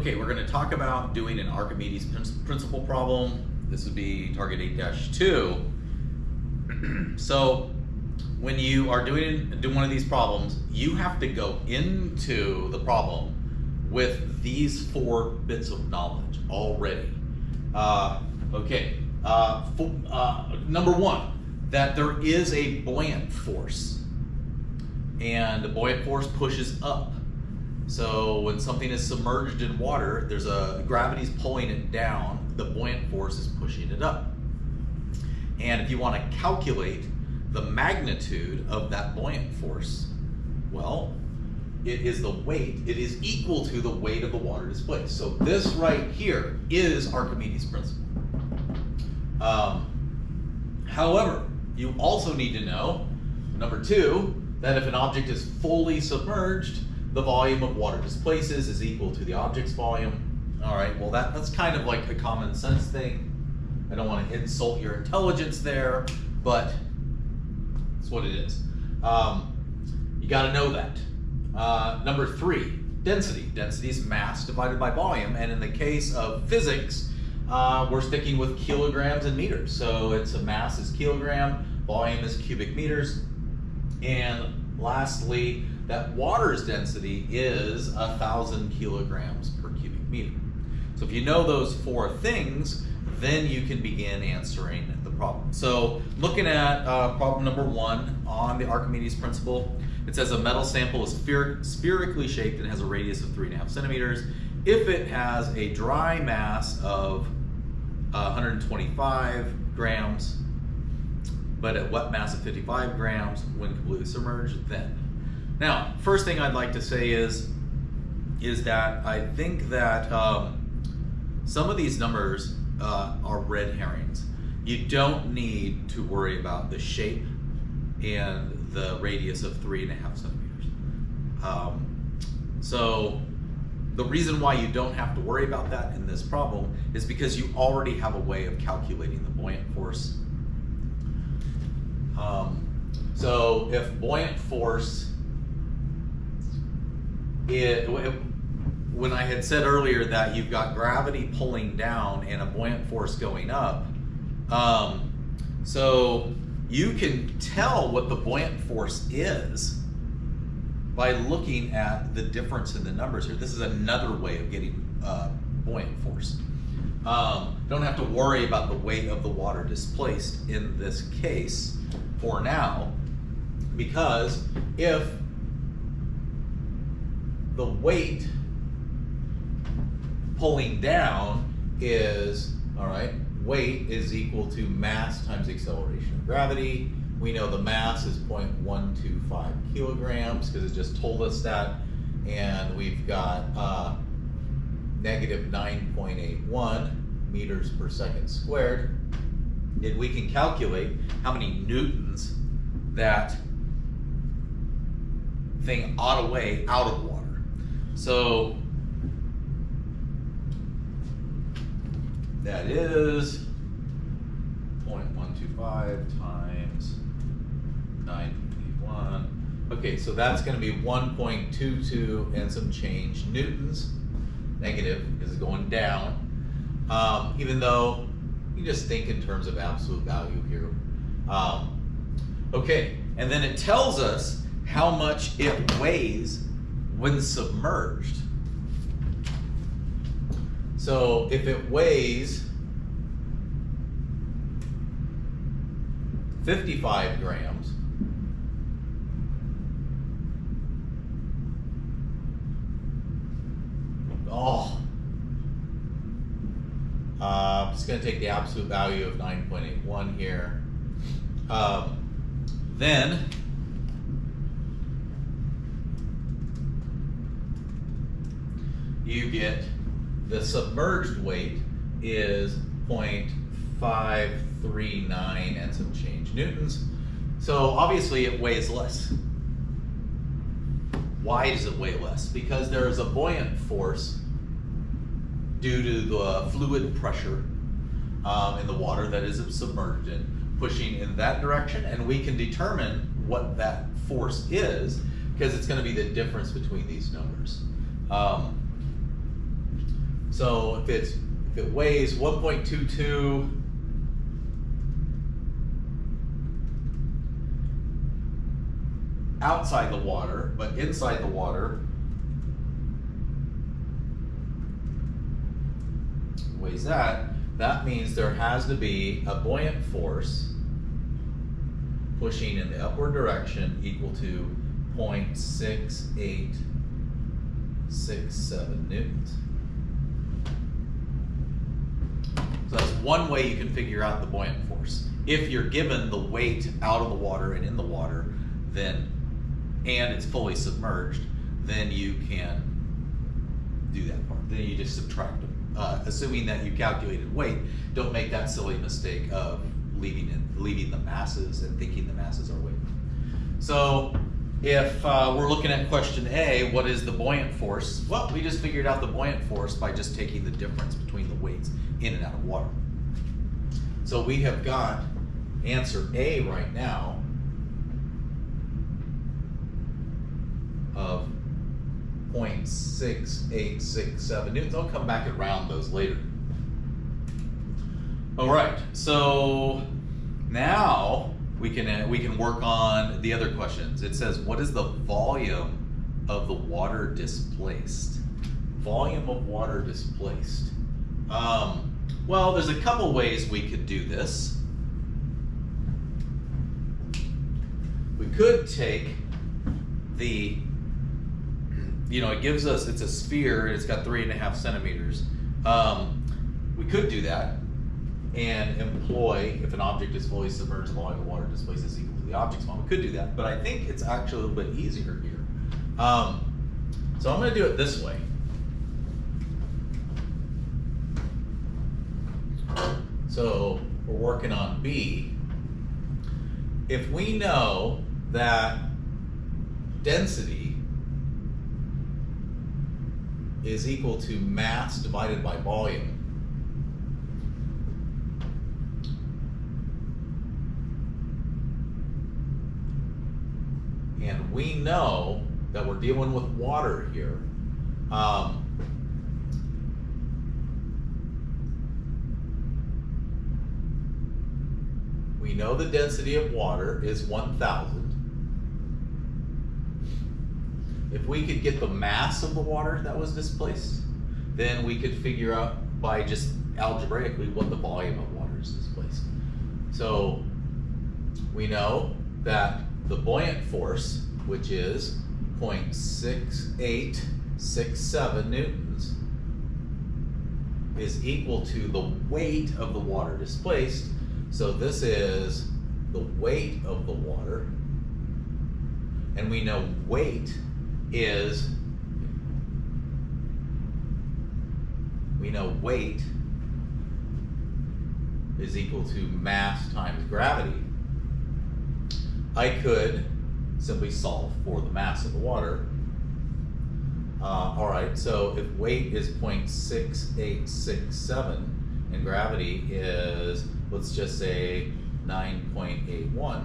Okay, we're going to talk about doing an Archimedes principle problem. This would be target 8-2. So when you are doing one of these problems, you have to go into the problem with these 4 bits of knowledge already. Number 1, that there is a buoyant force, and the buoyant force pushes up. So when something is submerged in water, there's gravity's pulling it down, the buoyant force is pushing it up. And if you want to calculate the magnitude of that buoyant force, well, it is the weight, it is equal to the weight of the water displaced. So this right here is Archimedes' principle. However, you also need to know, number 2, that if an object is fully submerged, the volume of water displaces is equal to the object's volume. All right, well that's kind of like a common sense thing. I don't want to insult your intelligence there, but it's what it is. You got to know that. Number 3, density. Density is mass divided by volume, and in the case of physics, we're sticking with kilograms and meters. So it's a mass is kilogram, volume is cubic meters, and lastly, that water's density is 1,000 kilograms per cubic meter. So if you know those 4 things, then you can begin answering the problem. So looking at problem number 1 on the Archimedes principle, it says a metal sample is spherically shaped and has a radius of 3.5 centimeters. If it has a dry mass of 125 grams, but a wet mass of 55 grams when completely submerged, then. Now, first thing I'd like to say is that I think that some of these numbers are red herrings. You don't need to worry about the shape and the radius of 3.5 centimeters. So the reason why you don't have to worry about that in this problem is because you already have a way of calculating the buoyant force. So if buoyant force, when I had said earlier that you've got gravity pulling down and a buoyant force going up, so you can tell what the buoyant force is by looking at the difference in the numbers here. This is another way of getting buoyant force. Don't have to worry about the weight of the water displaced in this case for now, because if the weight pulling down is, all right, weight is equal to mass times the acceleration of gravity. We know the mass is 0.125 kilograms because it just told us that, and we've got negative 9.81 meters per second squared. And we can calculate how many newtons that thing ought to weigh out of water. So that is 0.125 times 9.81. Okay, so that's going to be 1.22 and some change newtons, negative because it's going down. Even though you just think in terms of absolute value here. Okay, and then it tells us how much it weighs when submerged. So if it weighs 55 grams, I'm just going to take the absolute value of 9.81 here. Then you get the submerged weight is 0.539 and some change newtons. So obviously it weighs less. Why does it weigh less? Because there is a buoyant force due to the fluid pressure in the water that is submerged in, pushing in that direction, and we can determine what that force is because it's going to be the difference between these numbers. So if it weighs 1.22 outside the water, but inside the water weighs that means there has to be a buoyant force pushing in the upward direction equal to 0.6867 newtons. So that's one way you can figure out the buoyant force. If you're given the weight out of the water and in the water, then, and it's fully submerged, then you can do that part. Then you just subtract them. Assuming that you calculated weight, don't make that silly mistake of leaving the masses and thinking the masses are weight. So if we're looking at question A, what is the buoyant force? Well, we just figured out the buoyant force by just taking the difference between the weights in and out of water. So we have got answer A right now of 0.6867 newtons. I'll come back and round those later. All right, so now we can work on the other questions. It says, what is the volume of the water displaced? Volume of water displaced. Well, there's a couple ways we could do this. We could take the, it gives us, it's a sphere, it's got 3.5 centimeters. We could do that and employ, if an object is fully submerged, the volume of water displaced is equal to the object's volume. We could do that, but I think it's actually a little bit easier here. So I'm going to do it this way. So we're working on B. If we know that density is equal to mass divided by volume, and we know that we're dealing with water here, we know the density of water is 1,000. If we could get the mass of the water that was displaced, then we could figure out by just algebraically what the volume of water is displaced. So we know that the buoyant force, which is 0.6867 newtons, is equal to the weight of the water displaced. So this is the weight of the water, and we know weight is, equal to mass times gravity. I could simply solve for the mass of the water. All right, so if weight is 0.6867 and gravity is, let's just say 9.81,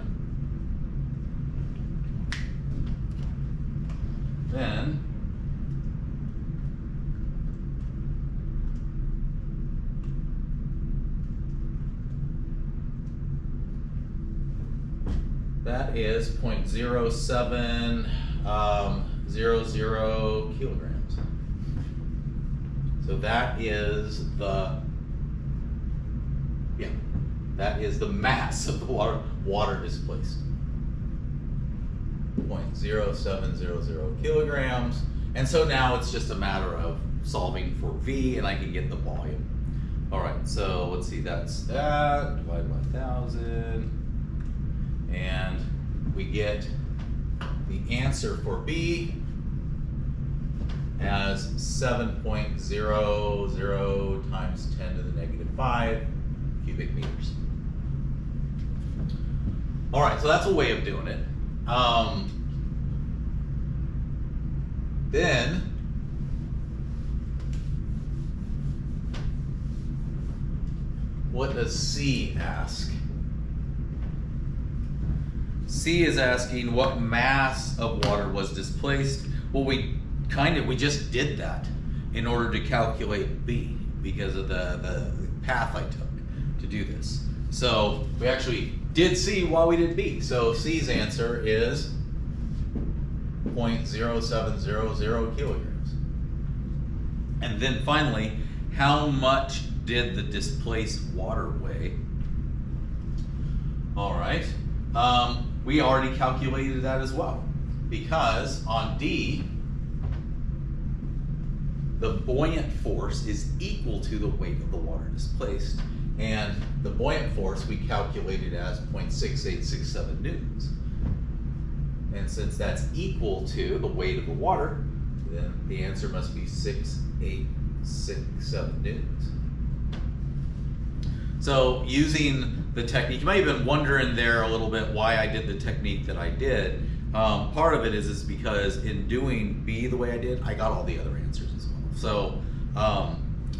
then that is 0.0700 kilograms. So that is the mass of the water displaced. 0.0700 kilograms. And so now it's just a matter of solving for V, and I can get the volume. All right, so let's see, that's that divided by 1,000. And we get the answer for B as 7.00 times 10 to the negative 5 cubic meters. All right, so that's a way of doing it. Then what does C ask? C is asking what mass of water was displaced. Well, we just did that in order to calculate B because of the path I took to do this. So we actually did C while we did B. So C's answer is 0.0700 kilograms. And then finally, how much did the displaced water weigh? All right, we already calculated that as well, because on D, the buoyant force is equal to the weight of the water displaced, and the buoyant force we calculated as 0.6867 newtons. And since that's equal to the weight of the water, then the answer must be 6867 newtons. So using the technique, you might have been wondering there a little bit why I did the technique that I did. Part of it is because in doing B the way I did, I got all the other answers as well. So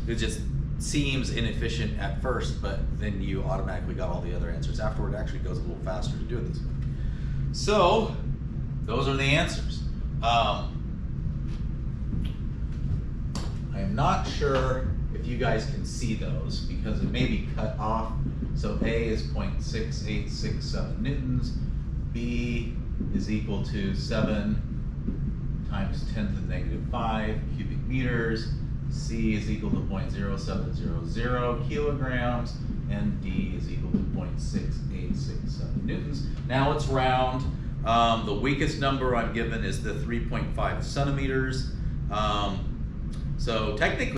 it just seems inefficient at first, but then you automatically got all the other answers afterward. It actually goes a little faster to do it this way. So those are the answers. I am not sure if you guys can see those because it may be cut off. So A is 0.6867 newtons. B is equal to 7 times 10 to the negative 5 cubic meters. C is equal to 0.0700 kilograms. And D is equal to 0.6867 newtons. Now let's round. The weakest number I'm given is the 3.5 centimeters. So technically,